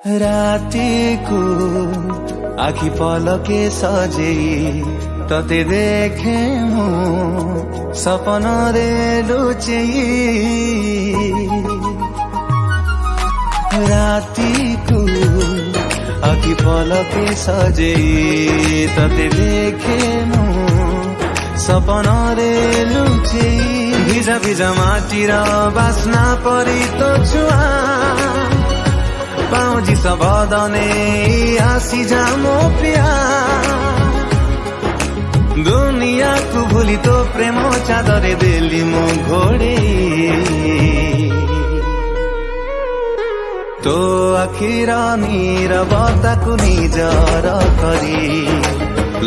राती को आखि पलके सजेई तते देखे मु सपन रे लुचेई राती को आखि पलके सजेई तते देखे मु सपन रे लुचेई भिजा भिजा माटी र बास्ना परी तो छुआ पाउजी सबदने आसी जामो प्रिया दुनिया को भूली तो प्रेम चादरे देली मो घोड़े तो आखिर नीरवता को निजर करी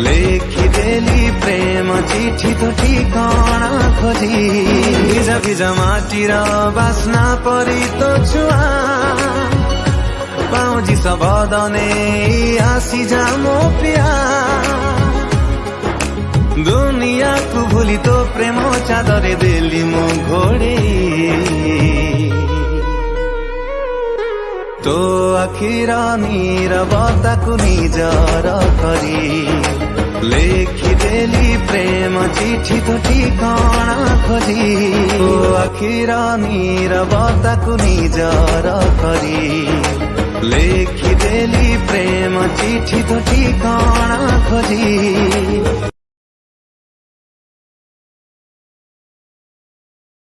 लेखी देली प्रेम चिठी तो ठिकाना खोजी भिजा भिजा माटी र बास्ना परी तो छुआ पाउजी सबदने आसी जामो प्रिया दुनिया को भूली तो प्रेम चादरे देली मो घोड़े तो आखिर नीरवता को निजर करी लेखी देली प्रेम चिठी तो ठिकाना खोजी तो आखिर नीरवता को निजर करी लेखी देली प्रेम चिठी तो ठिकाना खोजी